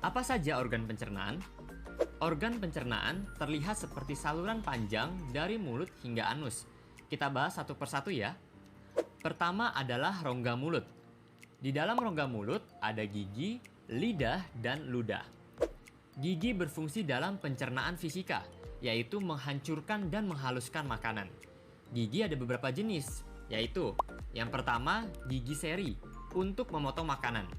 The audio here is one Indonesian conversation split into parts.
Apa saja organ pencernaan? Organ pencernaan terlihat seperti saluran panjang dari mulut hingga anus. Kita bahas satu persatu ya. Pertama adalah rongga mulut. Di dalam rongga mulut ada gigi, lidah, dan ludah. Gigi berfungsi dalam pencernaan fisika, yaitu menghancurkan dan menghaluskan makanan. Gigi ada beberapa jenis, yaitu yang pertama, gigi seri untuk memotong makanan.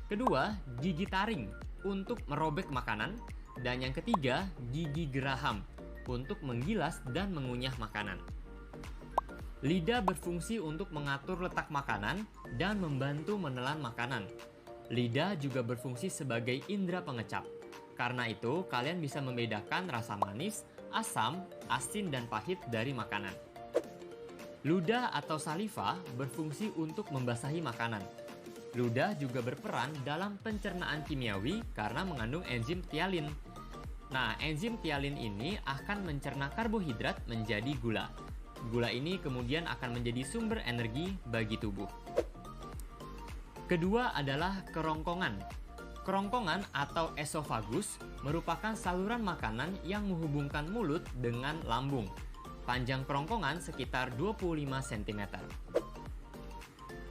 Kedua, gigi taring untuk merobek makanan. Dan yang ketiga, gigi geraham untuk menggilas dan mengunyah makanan. Lidah berfungsi untuk mengatur letak makanan dan membantu menelan makanan. Lidah juga berfungsi sebagai indera pengecap. Karena itu, kalian bisa membedakan rasa manis, asam, asin, dan pahit dari makanan. Ludah atau saliva berfungsi untuk membasahi makanan. Ludah juga berperan dalam pencernaan kimiawi karena mengandung enzim tialin. Nah, enzim tialin ini akan mencerna karbohidrat menjadi gula. Gula ini kemudian akan menjadi sumber energi bagi tubuh. Kedua adalah kerongkongan. Kerongkongan atau esofagus merupakan saluran makanan yang menghubungkan mulut dengan lambung. Panjang kerongkongan sekitar 25 cm.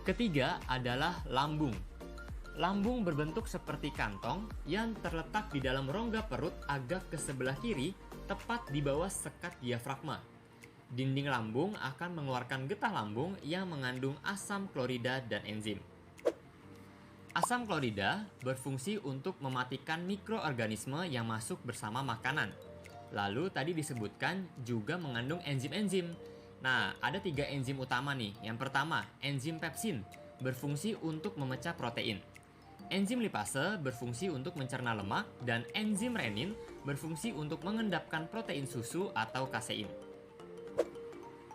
Ketiga adalah lambung. Lambung berbentuk seperti kantong yang terletak di dalam rongga perut agak ke sebelah kiri, tepat di bawah sekat diafragma. Dinding lambung akan mengeluarkan getah lambung yang mengandung asam klorida dan enzim. Asam klorida berfungsi untuk mematikan mikroorganisme yang masuk bersama makanan. Lalu tadi disebutkan juga mengandung enzim-enzim. Nah, ada 3 enzim utama nih. Yang pertama, enzim pepsin berfungsi untuk memecah protein. Enzim lipase berfungsi untuk mencerna lemak, dan enzim renin berfungsi untuk mengendapkan protein susu atau kasein.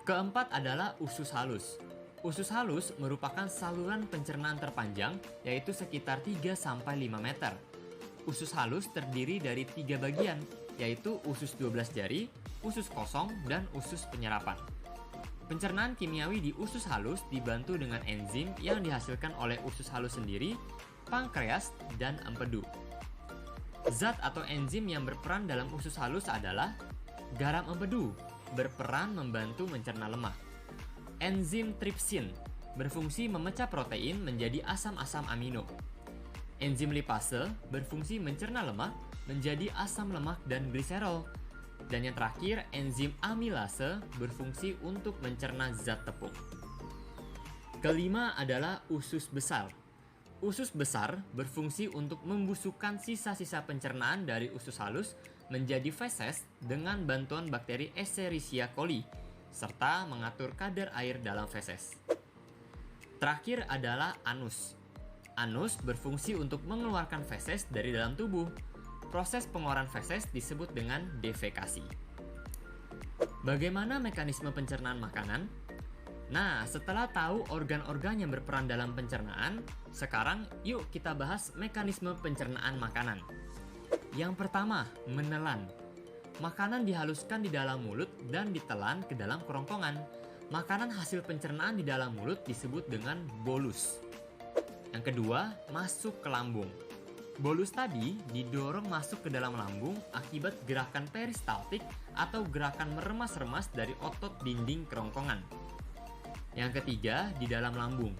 Keempat adalah usus halus. Usus halus merupakan saluran pencernaan terpanjang, yaitu sekitar 3-5 meter. Usus halus terdiri dari 3 bagian, yaitu usus 12 jari, usus kosong, dan usus penyerapan. Pencernaan kimiawi di usus halus dibantu dengan enzim yang dihasilkan oleh usus halus sendiri, pankreas, dan empedu. Zat atau enzim yang berperan dalam usus halus adalah garam empedu, berperan membantu mencerna lemak. Enzim tripsin berfungsi memecah protein menjadi asam-asam amino. Enzim lipase berfungsi mencerna lemak menjadi asam lemak dan gliserol. Dan yang terakhir, enzim amilase berfungsi untuk mencerna zat tepung. Kelima adalah usus besar. Usus besar berfungsi untuk membusukkan sisa-sisa pencernaan dari usus halus menjadi feses dengan bantuan bakteri Escherichia coli, serta mengatur kadar air dalam feses. Terakhir adalah anus. Anus berfungsi untuk mengeluarkan feses dari dalam tubuh. Proses pengeluaran feses disebut dengan defekasi. Bagaimana mekanisme pencernaan makanan? Nah, setelah tahu organ-organ yang berperan dalam pencernaan, sekarang yuk kita bahas mekanisme pencernaan makanan. Yang pertama, menelan. Makanan dihaluskan di dalam mulut dan ditelan ke dalam kerongkongan. Makanan hasil pencernaan di dalam mulut disebut dengan bolus. Yang kedua, masuk ke lambung. Bolus tadi didorong masuk ke dalam lambung akibat gerakan peristaltik atau gerakan meremas-remas dari otot dinding kerongkongan. Yang ketiga, di dalam lambung.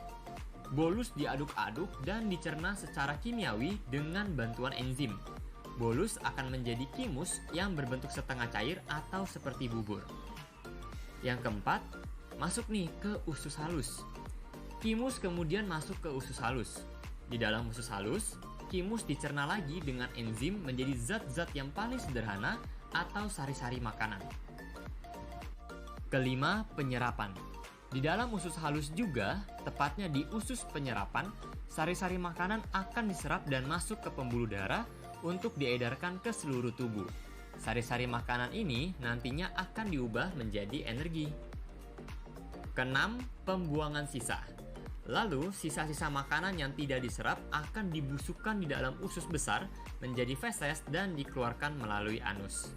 Bolus diaduk-aduk dan dicerna secara kimiawi dengan bantuan enzim. Bolus akan menjadi kimus yang berbentuk setengah cair atau seperti bubur. Yang keempat, masuk nih ke usus halus. Kimus kemudian masuk ke usus halus. Di dalam usus halus, kimus dicerna lagi dengan enzim menjadi zat-zat yang paling sederhana atau sari-sari makanan. Kelima, penyerapan. Di dalam usus halus juga, tepatnya di usus penyerapan, sari-sari makanan akan diserap dan masuk ke pembuluh darah untuk diedarkan ke seluruh tubuh. Sari-sari makanan ini nantinya akan diubah menjadi energi. Keenam, pembuangan sisa. Lalu, sisa-sisa makanan yang tidak diserap akan dibusukkan di dalam usus besar menjadi feses dan dikeluarkan melalui anus.